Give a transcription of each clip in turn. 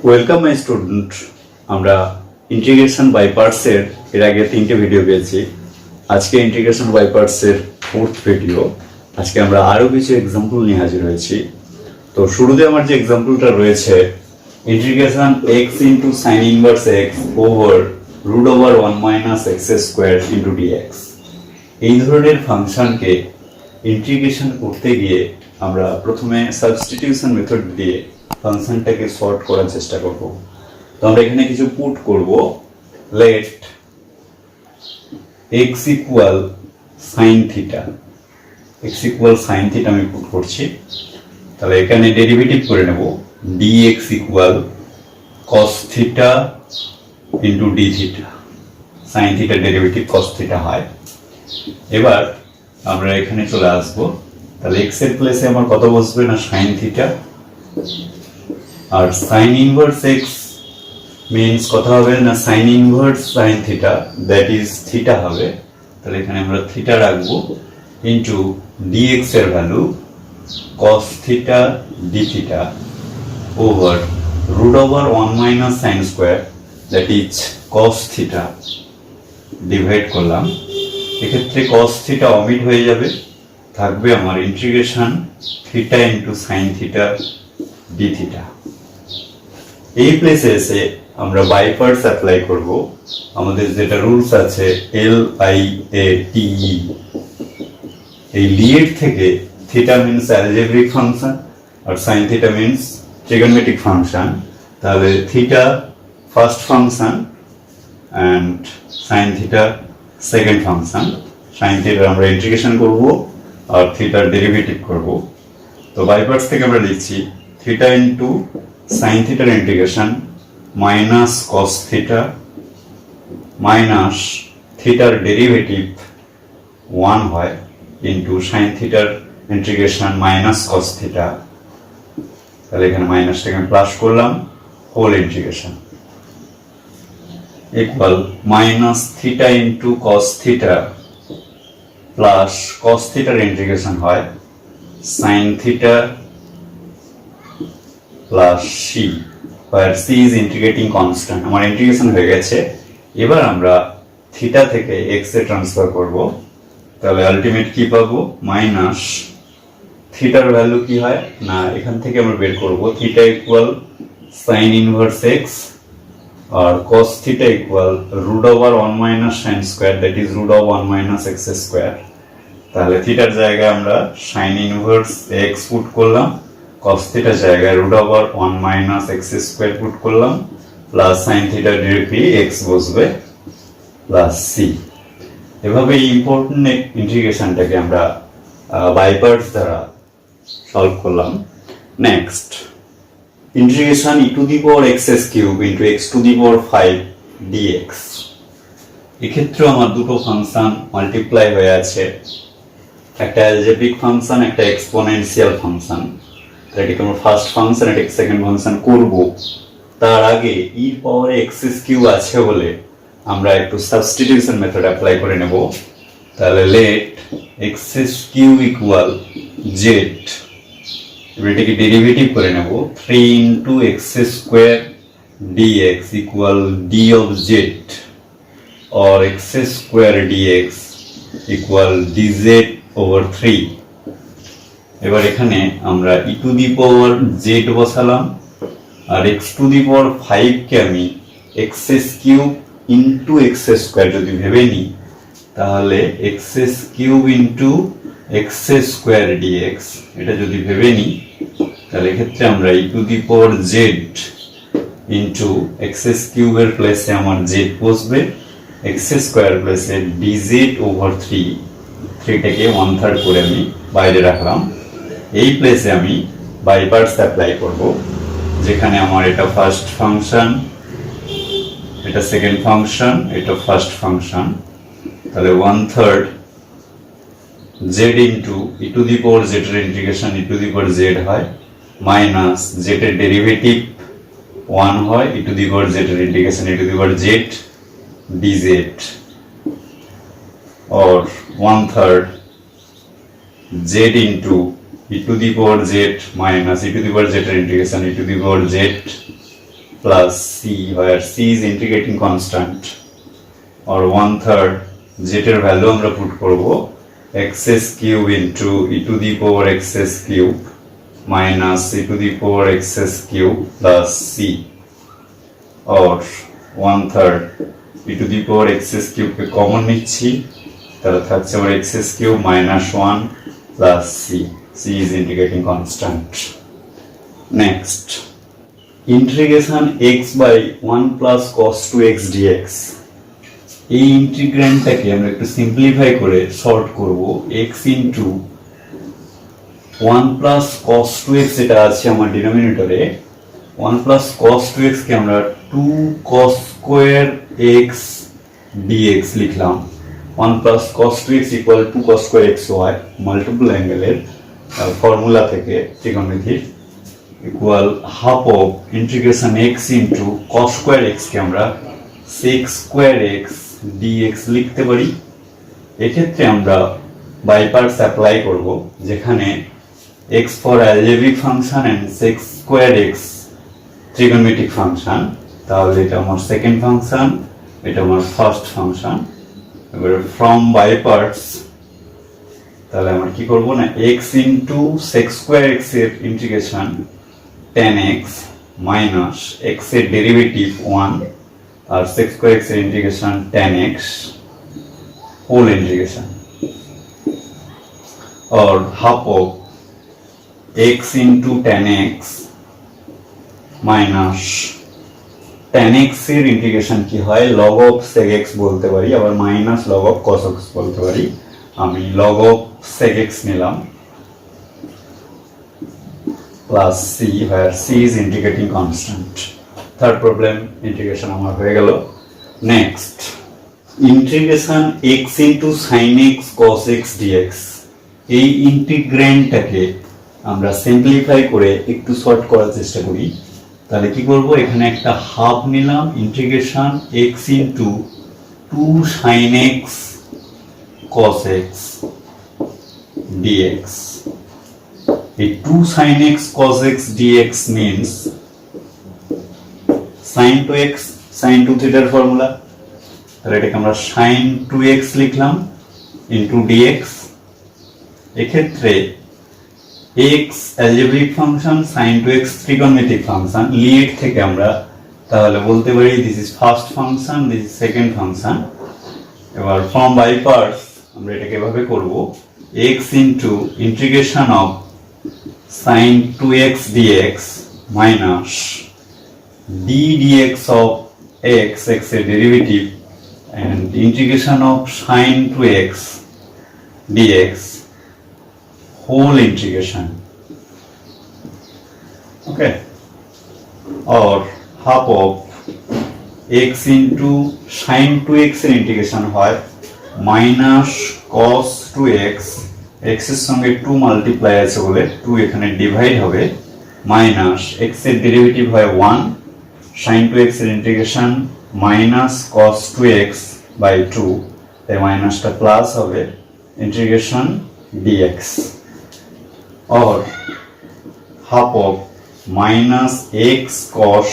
Welcome my student. আমরা integration by পার্টসের এর আগে 3টে ভিডিও পেয়েছি। আজকে ইন্টিগ্রেশন বাই পার্টসের 4th ভিডিও। আজকে আমরা আরো কিছু এক্সাম্পল নিয়ে হাজির হয়েছি। তো শুরুতে আমার যে এক্সাম্পলটা রয়েছে, integration x into sine inverse x over root over 1 minus x square into dx. এই ধরনের ফাংশনকে ইন্টিগ্রেশন করতে গিয়ে আমরা প্রথমে সাবস্টিটিউশন মেথড দিয়ে ফাংশনটাকে সর্ট করার চেষ্টা করব। তো আমরা এখানে কিছু পুট করব। Let x equal sine theta, x equal sine theta আমি পুট করছি। তাহলে এখানে ডেরিভেটিভ করে নেব dx equal cos theta into d theta. Sine theta derivative cos theta হয়। এবার আমরা এখানে চলে আসবো। তাহলে x এর প্লেসে আমার কত বসবে না সাইন থিটা, আর সাইন ইনভার্স x মিন্স কত হবে না sine inverse sine theta, that is theta হবে। তাহলে এখানে আমরা থিটা রাখবো ইন্টু dx এর value cos theta d theta over root over 1 minus sine square, that is cos theta divide করলাম। এক্ষেত্রে cos থিটা অমিট হয়ে যাবে, থাকবে আমার integration theta into sine theta d theta. এই প্লেসে এসে আমরা বাই পার্টস অ্যাপ্লাই করব। আমাদের যেটা রুলস আছে LIATE, এই লিয়েট থেকে থিটা মিন্স অ্যালজেব্রিক ফাংশন আর sine theta means trigonometric function. তাহলে theta first function and sine theta second function. Sine থিটার আমরা ইন্টিগ্রেশন করব আর থিটার ডেরিভেটিভ করব। তো বাই পার্টস থেকে আমরা লিখছি থিটা ইন্টু সাইন থিটার integration minus cos theta minus থিটার ডেরিভেটিভ 1 হয় ইন্টু সাইন থিটার ইন্টিগ্রেশন মাইনাস কস থিটা। তাহলে এখানে মাইনাসটাকে আমি প্লাস করলাম, whole integration equal minus theta into cos theta plus cos থিটার ইন্টিগ্রেশন হয় sine theta plus C, where c is integrating constant। আমার ইন্টিগ্রেশন হয়ে গেছে। এবার আমরা থিটা থেকে x এ ট্রান্সফার করব। তাহলে আলটিমেট কি পাবো মাইনাস থিটার ভ্যালু কি হয় না এখান থেকে আমরা বের করব theta equal sine inverse x আর cos theta equal root over 1 minus sine square, that is root over 1 minus x square. তাহলে থিটার জায়গায় আমরা সাইন ইনভার্স x পুট করলাম, cos থিটার জায়গায় root over 1 minus x square put করলাম, plus sine theta directly x বসবে plus c। এভাবে এই ইম্পর্টেন্ট ইন্টিগ্রেশনটাকে আমরা বাই পার্টস দ্বারা সলভ করলাম। Next integration e to the power x cube into x to the power 5 dx। এক্ষেত্রে আমার দুটো ফাংশন মাল্টিপ্লাই হয়ে আছে, একটা অ্যালজেব্রিক ফাংশন একটা এক্সপোনেনশিয়াল ফাংশন। এটাকে আমরা ফার্স্ট ফাংশন এটাকে সেকেন্ড ফাংশন করব। তার আগে e পাওয়ার x কিউব আছে বলে আমরা একটু সাবস্টিটিউশন মেথড অ্যাপ্লাই করে নেব। তাহলে let x cube equal z, এটাকে ডেরিভেটিভ করে নেব 3 into x square dx equal d of z or x square dx equal dz over 3। এবার এখানে আমরা e to the power z বসালাম আর x টু দি পাওয়ার 5 কে আমি x cube into x square যদি ভেবে নিই, তাহলে x cube into x square dx এটা যদি ভেবে নিই, তাহলে এক্ষেত্রে আমরা e to the power z into x কিউবের প্লেসে আমার z বসবে, x স্কয়ার প্লেসে dz ওভার 3 টাকে 1/3 করে আমি বাইরে রাখলাম। এই প্লেসে আমি বাই পার্টস অ্যাপ্লাই করব, যেখানে আমার এটা ফার্স্ট ফাংশন এটা সেকেন্ড ফাংশন এটা ফার্স্ট ফাংশন। তাহলে 1/3 z into e to the power z এর integration e to the power z হয় মাইনাস z এর ডেরিভেটিভ 1 হয় e to the power z এর integration e to the power z dz or 1/3 z into e to the power z minus e to the power z integration e to the power z plus c, where c is integrating constant, or 1/3 যেটার value আমরা put করব xs cube into e to the power xs cube minus e to the power xs cube plus c, or 1/3 e to the power xs cube K common নিচ্ছি, তাহলে থাকছে আমার xs cube minus 1 plus c. c is integrating constant. Next, integration x by 1 plus cos 2x dx. এই ইন্টিগ্র্যান্ডটাকে আমরা একটু simplify করে solve করব। x into 1 plus cos 2x এটা আছে আমার ডিনোমিনেটরে, 1 প্লাস cos 2x কে আমরা 2 cos স্কয়ার x dx লিখলাম। 1 plus cos 2x equal 2 cos square xy multiple অ্যাঙ্গেলের ফর্মুলা থেকে ত্রিকোণমিতির equal half of integration x into cos square x কে আমরা sec স্কয়ার x dx লিখতে পারি। এক্ষেত্রে আমরা বাই পার্টস অ্যাপ্লাই করব, যেখানে x for algebraic function and sec square x trigonometric function, তাহলে এটা আমার সেকেন্ড ফাংশন, এটা আমার ফার্স্ট ফাংশন। এবার ফ্রম বাই পার্টস তাহলে আমরা কি করব না, x into sec square x এর integration tan x minus x এর ডেরিভেটিভ 1 আর sec স্কয়ার x এর integration tan x whole integration, और half of x into tan x minus tan x এর ইন্টিগ্রেশন কি হয় log of sec x বলতে পারি, আবার minus log of cos x বলতে পারি। আমি log of sec x নিলাম plus c, where c is integrating constant. Third problem integration আমার হয়ে গেল। Next, integration x into sin x cos x dx। এই ইন্টিগ্র্যান্ডটাকে আমরা সিম্পলিফাই করে একটু সর্ট করার চেষ্টা করি। তাহলে কি করব, এখানে একটা হাফ নিলাম, integration x into 2 sin x cos x dx। এই 2 sin x cos x dx means sin 2x sin 2 থিটার ফর্মুলা, তাহলে এটাকে আমরা sin 2x লিখলাম into dx। এক্ষেত্রে x algebraic function, sin 2x trigonometric function, limit থেকে আমরা তাহলে বলতে পারি this is first function, this is second function. এবার ফ্রম বাই পার্টস আমরা এটাকে এভাবে করব, x into integration of sin 2x dx minus d dx of x, x এর derivative, and integration of sin 2x dx whole integration, okay, or half of x into sin 2x এর integration হয় minus cos 2x, x এর সঙ্গে 2 multiply আছে বলে 2 এখানে divide হবে, minus x এর ডেরিভেটিভ হয় 1, sin 2x এর integration minus cos 2x by 2, তাই মাইনাসটা প্লাস হবে integration dx, or half of minus x cos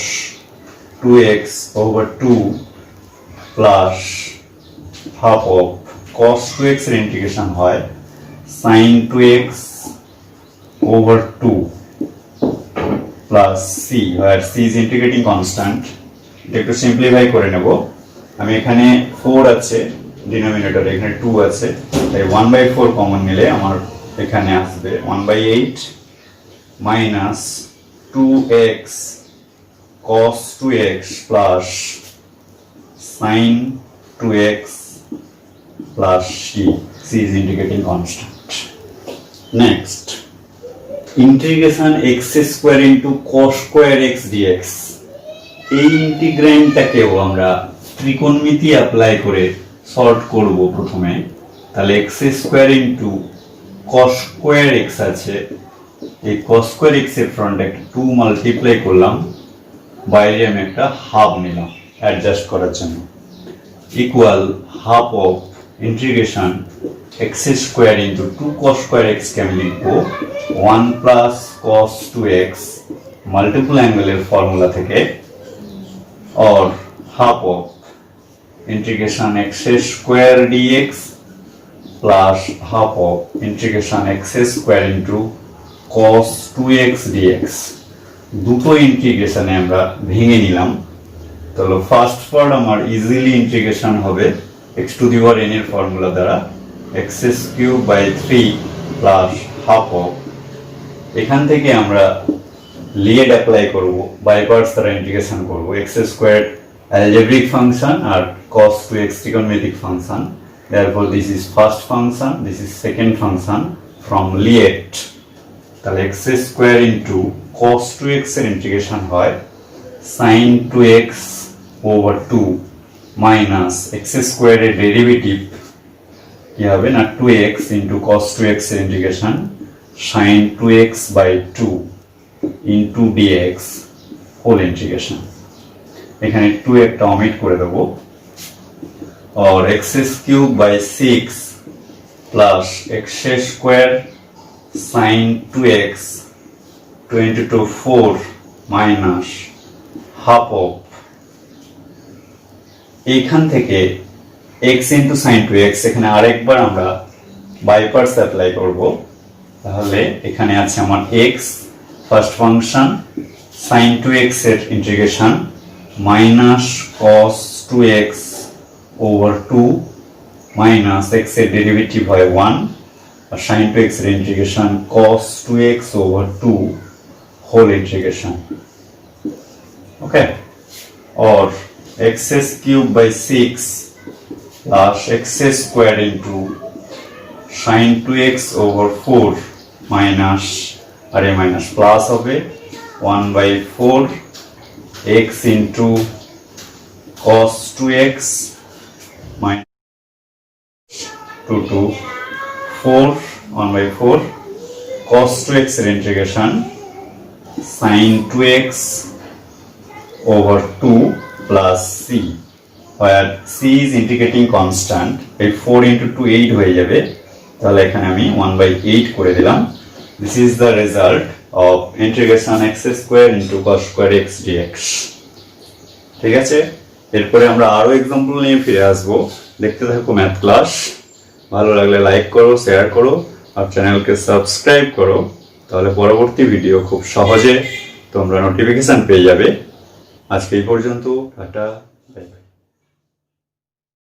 2x over 2 plus half of cos 2x এর ইন্টিগ্রেশন হয় sin 2x over 2 plus c, where c is integrating constant। এটা একটু simplify করে নেব। আমি এখানে 4 আছে ডিনোমিনেটরে, এখানে 2 আছে, তাই 1/4 কমন নিলে আমার এখানে আসবে 1/8 minus 2x cos 2x plus sin 2x plus c, c is integrating constant। Next, integration x square into cos square x dx। এই ইন্টিগ্র্যান্ডটাকেও আমরা ত্রিকোণমিতি অ্যাপ্লাই করে সল্ভ করব প্রথমে। তাহলে x square into cos square x আছে, এই cos স্কয়ার x এর ফ্রন্টে একটা 2 মাল্টিপ্লাই করলাম, বাইরে আমি একটা হাফ নিলাম অ্যাডজাস্ট করার জন্য, equal half of integration x square into 2 cos square x কে আমি লিখবো 1 প্লাস cos 2x মাল্টিপল অ্যাঙ্গেলের ফর্মুলা থেকে or half of integration x square dx plus half of integration x square into cos 2x dx দুটো ইন্টিগ্রেশনে আমরা ভেঙে নিলাম। তাহলে ফার্স্ট পার্ট আমার ইজিলি ইন্টিগ্রেশন হবে x to the power n এর ফর্মুলা দ্বারা x cube by 3 plus half of, এখান থেকে আমরা লিয়েড অ্যাপ্লাই করব, বাই পার্টস দ্বারা ইন্টিগ্রেশন করব, x স্কয়ার algebraic function আর cos 2x trigonometric function. Therefore this is first function, this is second function from Liet. তাহলে x square into cos 2x এর integration হয় sin 2x over 2 minus x square এর derivative কি হবে না 2x into cos 2x এর integration sin 2x by 2 into dx whole integration. এখানে 2 একটা অমিট করে দেব और x cube by 6 plus x square sin 2x 22 4 minus half of, এইখান থেকে x ইনটু sin 2x এখানে আরেকবার আমরা বাই পার্টস অ্যাপ্লাই করব। তাহলে এখানে আছে আমার x first function sin 2x এর integration minus cos 2x over 2 minus x এর ডেরিভেটিভ হয় 1 और sin 2x এর integration cos 2x over 2 whole integration. Okay, और x cube by 6 plus x square into sin 2x over 4 minus আর এ minus plus হবে 1 by 4 x into cos 2x minus 2 to 4 1 by 4 cos 2x এর integration sin 2x over 2 plus c, where c is integrating constant, এই 4 into 2 8 হয়ে যাবে। তাহলে এখানে আমি 1 by 8 করে দিলাম। This is the result of integration x square into cos square x dx. ঠিক আছে, এরপরে আমরা আরো এক্সাম্পল নিয়ে ফিরে আসবো। দেখতে থাকো ম্যাথ ক্লাস। ভালো লাগলে লাইক করো, শেয়ার করো আর চ্যানেলকে সাবস্ক্রাইব করো, তাহলে পরবর্তী ভিডিও খুব সহজে তোমরা নোটিফিকেশন পেয়ে যাবে। আজকে এই পর্যন্ত, টাটা।